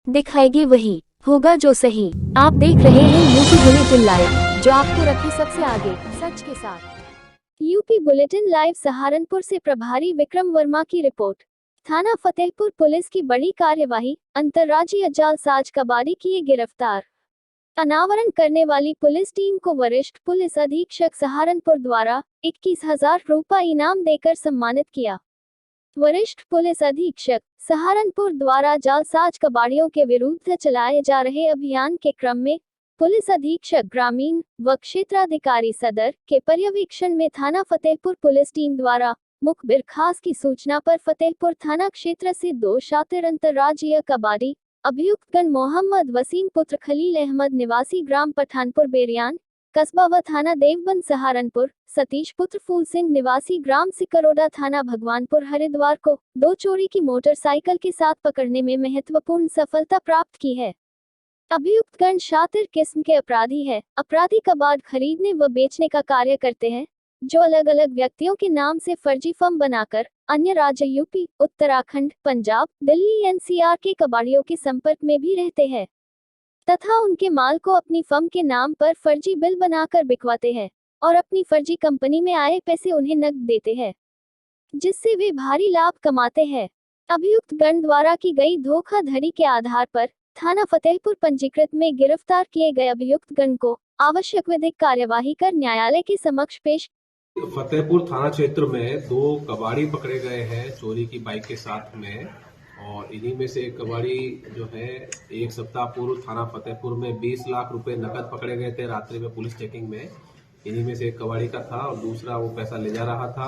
दिखाएगी वही, होगा जो सही। आप देख रहे हैं यूपी बुलेटिन लाइव, जो आपको रखे सबसे आगे, सच के साथ। यूपी बुलेटिन लाइव सहारनपुर से प्रभारी विक्रम वर्मा की रिपोर्ट। थाना फतेहपुर पुलिस की बड़ी कार्यवाही, अंतर्राज्यीय जालसाज कबाड़ी किए गिरफ्तार। अनावरण करने वाली पुलिस टीम को वरिष्ठ पुलिस अधीक्षक सहारनपुर द्वारा 21,000 रुपये इनाम देकर सम्मानित किया। वरिष्ठ पुलिस अधीक्षक सहारनपुर द्वारा जालसाज कबाड़ियों के विरुद्ध चलाए जा रहे अभियान के क्रम में पुलिस अधीक्षक ग्रामीण व क्षेत्राधिकारी सदर के पर्यवेक्षण में थाना फतेहपुर पुलिस टीम द्वारा मुखबिर खास की सूचना पर फतेहपुर थाना क्षेत्र से 2 शातिर अंतर्राज्यीय कबाड़ी अभियुक्तगण मोहम्मद वसीम पुत्र खलील अहमद निवासी ग्राम पठानपुर बेरियान कस्बा व थाना देवबंद सहारनपुर, सतीश पुत्र फूल सिंह निवासी ग्राम सिकरोडा थाना भगवानपुर हरिद्वार को 2 चोरी की मोटरसाइकिल के साथ पकड़ने में महत्वपूर्ण सफलता प्राप्त की है। अभियुक्तगण शातिर किस्म के अपराधी है। अपराधी कबाड़ खरीदने व बेचने का कार्य करते हैं, जो अलग अलग व्यक्तियों के नाम से फर्जी फर्म बनाकर अन्य राज्य यूपी, उत्तराखंड, पंजाब, दिल्ली एनसीआर के कबाड़ियों के संपर्क में भी रहते हैं तथा उनके माल को अपनी फर्म के नाम पर फर्जी बिल बनाकर बिकवाते हैं और अपनी फर्जी कंपनी में आए पैसे उन्हें नकद देते हैं, जिससे वे भारी लाभ कमाते हैं। अभियुक्त गण द्वारा की गई धोखाधड़ी के आधार पर थाना फतेहपुर पंजीकृत में गिरफ्तार किए गए अभियुक्त गण को आवश्यक विधिक कार्यवाही कर न्यायालय के समक्ष पेश। फतेहपुर थाना क्षेत्र में 2 कबाड़ी पकड़े गए हैं चोरी की बाइक के साथ में, और इन्हीं में से एक कबाड़ी जो है 1 सप्ताह पूर्व थाना फतेहपुर में 20 लाख रुपए नकद पकड़े गए थे रात्रि में पुलिस चेकिंग में। इन्हीं में से एक कबाड़ी का था और दूसरा वो पैसा ले जा रहा था।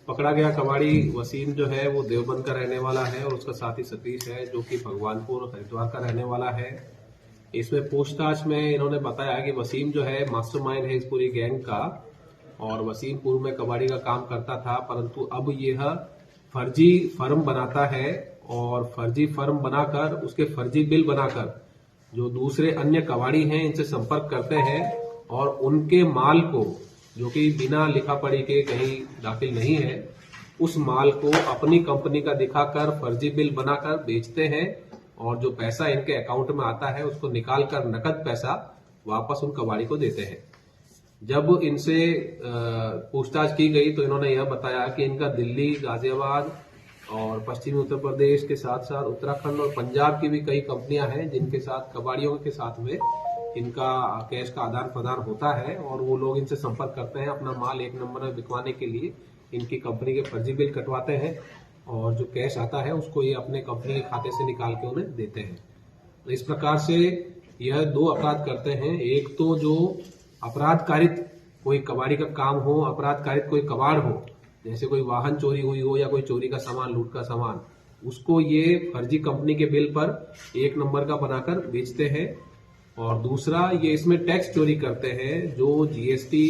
पकड़ा गया कबाड़ी वसीम जो है वो देवबंद का रहने वाला है और उसका साथी सतीश है जो कि भगवानपुर हरिद्वार का रहने वाला है। इसमें पूछताछ में इन्होंने बताया कि वसीम जो है मास्टरमाइंड है इस पूरी गैंग का, और वसीम पूर्व में कबाड़ी का काम करता था, परंतु अब यह फर्जी फर्म बनाता है और फर्जी फर्म बनाकर उसके फर्जी बिल बनाकर जो दूसरे अन्य कबाड़ी हैं इनसे संपर्क करते हैं और उनके माल को, जो कि बिना लिखा पढ़ी के कहीं दाखिल नहीं है, उस माल को अपनी कंपनी का दिखाकर फर्जी बिल बनाकर बेचते हैं और जो पैसा इनके अकाउंट में आता है उसको निकालकर नकद पैसा वापस उन कबाड़ी को देते हैं। जब इनसे पूछताछ की गई तो इन्होंने यह बताया कि इनका दिल्ली, गाजियाबाद और पश्चिमी उत्तर प्रदेश के साथ साथ उत्तराखंड और पंजाब की भी कई कंपनियां हैं जिनके साथ कबाड़ियों के साथ में इनका कैश का आदान प्रदान होता है और वो लोग इनसे संपर्क करते हैं अपना माल 1 नंबर में बिकवाने के लिए। इनकी कंपनी के फर्जी बिल कटवाते हैं और जो कैश आता है उसको ये अपने कंपनी के खाते से निकाल के उन्हें देते हैं। तो इस प्रकार से यह 2 अपराध करते हैं। एक तो जो अपराध कारित कोई कबाड़ी का काम हो, अपराध कारित कोई कबाड़ हो, जैसे कोई वाहन चोरी हुई हो या कोई चोरी का सामान, लूट का सामान, उसको ये फर्जी कंपनी के बिल पर 1 नंबर का बनाकर बेचते हैं। और दूसरा ये इसमें टैक्स चोरी करते हैं, जो जीएसटी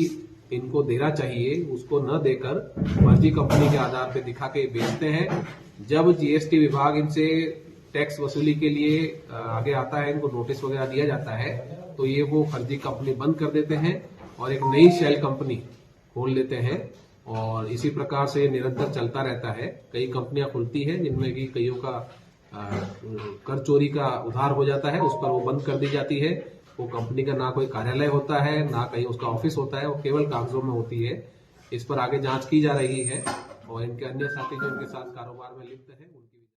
इनको देना चाहिए उसको न देकर फर्जी कंपनी के आधार पर दिखा के बेचते हैं। जब जीएसटी विभाग इनसे टैक्स वसूली के लिए आगे आता है, इनको नोटिस वगैरह दिया जाता है, तो ये वो फर्जी कंपनी बंद कर देते हैं और एक नई शेल कंपनी खोल लेते हैं और इसी प्रकार से निरंतर चलता रहता है। कई कंपनियां खुलती हैं जिनमें कि कईयों का कर चोरी का उधार हो जाता है, उस पर वो बंद कर दी जाती है। वो कंपनी का ना कोई कार्यालय होता है, ना कहीं उसका ऑफिस होता है, वो केवल कागजों में होती है। इस पर आगे जांच की जा रही है और इनके अन्य साथी जो इनके साथ कारोबार में लिप्त है